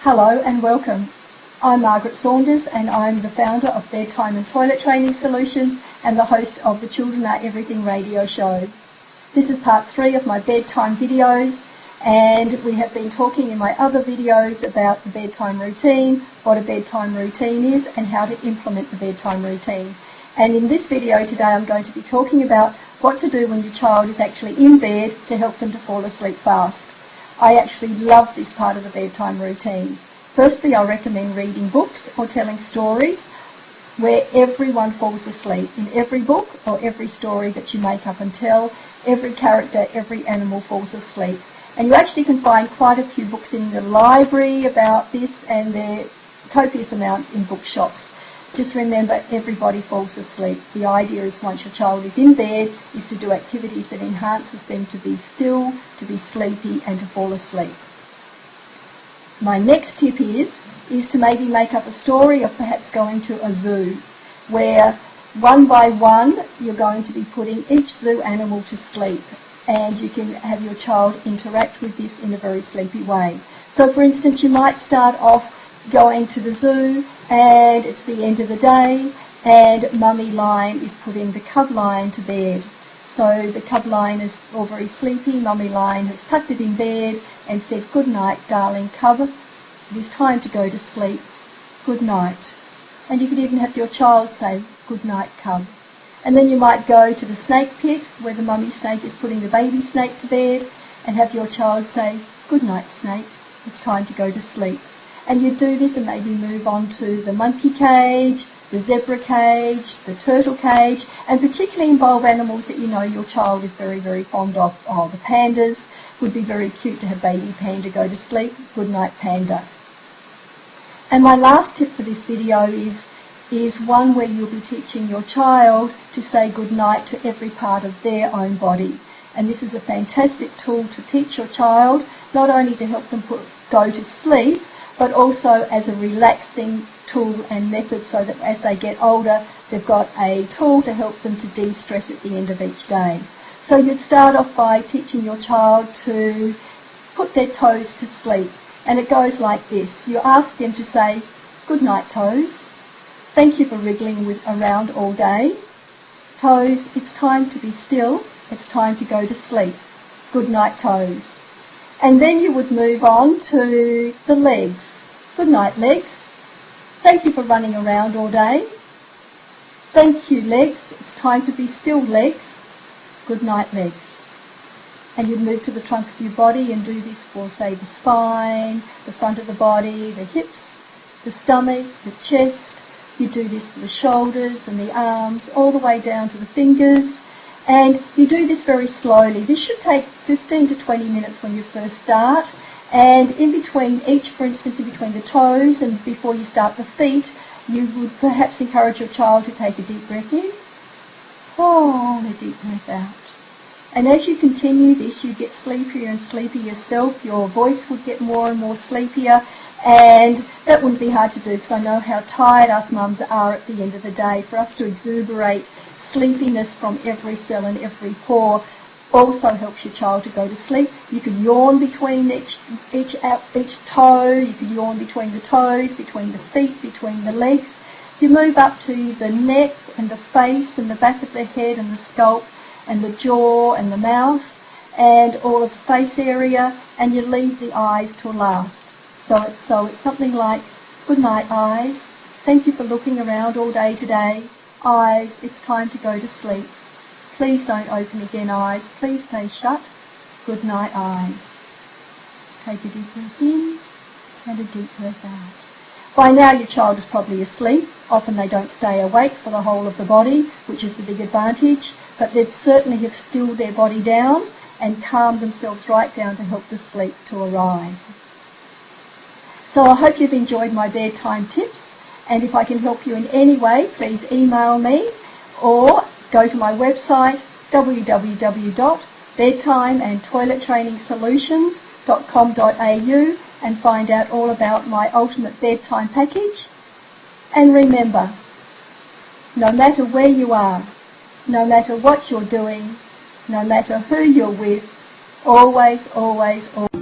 Hello and welcome. I'm Margaret Saunders and I'm the founder of Bedtime and Toilet Training Solutions and the host of the Children Are Everything radio show. This is part 3 of my bedtime videos, and we have been talking in my other videos about the bedtime routine, what a bedtime routine is and how to implement the bedtime routine. And in this video today I'm going to be talking about what to do when your child is actually in bed to help them to fall asleep fast. I actually love this part of the bedtime routine. Firstly, I recommend reading books or telling stories where everyone falls asleep. In every book or every story that you make up and tell, every character, every animal falls asleep. And you actually can find quite a few books in the library about this, and there are copious amounts in bookshops. Just remember, everybody falls asleep. The idea is once your child is in bed is to do activities that enhances them to be still, to be sleepy and to fall asleep. My next tip is to maybe make up a story of perhaps going to a zoo where one by one you're going to be putting each zoo animal to sleep, and you can have your child interact with this in a very sleepy way. So for instance, you might start off going to the zoo and it's the end of the day and Mummy Lion is putting the cub lion to bed. So the cub lion is all very sleepy. Mummy Lion has tucked it in bed and said, "Good night, darling cub. It is time to go to sleep. Good night." And you could even have your child say, "Good night, cub." And then you might go to the snake pit where the mummy snake is putting the baby snake to bed and have your child say, "Good night, snake. It's time to go to sleep." And you do this and maybe move on to the monkey cage, the zebra cage, the turtle cage, and particularly involve animals that you know your child is very, very fond of. Oh, the pandas would be very cute to have baby panda go to sleep. Good night, panda. And my last tip for this video is one where you'll be teaching your child to say good night to every part of their own body. And this is a fantastic tool to teach your child, not only to help them go to sleep, but also as a relaxing tool and method so that as they get older, they've got a tool to help them to de-stress at the end of each day. So you'd start off by teaching your child to put their toes to sleep. And it goes like this. You ask them to say, "Good night, toes. Thank you for wriggling around all day. Toes, it's time to be still. It's time to go to sleep. Good night, toes." And then you would move on to the legs. "Good night, legs. Thank you for running around all day. Thank you, legs. It's time to be still, legs. Good night, legs." And you'd move to the trunk of your body and do this for, say, the spine, the front of the body, the hips, the stomach, the chest. You do this for the shoulders and the arms, all the way down to the fingers. And you do this very slowly. This should take 15 to 20 minutes when you first start. And in between each, for instance, in between the toes and before you start the feet, you would perhaps encourage your child to take a deep breath in. And a deep breath out. And as you continue this, you get sleepier and sleepier yourself. Your voice would get more and more sleepier. And that wouldn't be hard to do because I know how tired us mums are at the end of the day. For us to exuberate sleepiness from every cell and every pore also helps your child to go to sleep. You could yawn between each toe. You could yawn between the toes, between the feet, between the legs. You move up to the neck and the face and the back of the head and the scalp and the jaw and the mouth and all of the face area, and you leave the eyes till last. So it's something like, "Good night, eyes. Thank you for looking around all day today. Eyes, it's time to go to sleep. Please don't open again, eyes. Please stay shut. Good night, eyes." Take a deep breath in and a deep breath out. By now your child is probably asleep. Often they don't stay awake for the whole of the body, which is the big advantage, but they certainly have stilled their body down and calmed themselves right down to help the sleep to arrive. So I hope you've enjoyed my bedtime tips, and if I can help you in any way, please email me or go to my website www.bedtimeandtoilettrainingsolutions.com.au and find out all about my ultimate bedtime package. And remember, no matter where you are, no matter what you're doing, no matter who you're with, always, always, always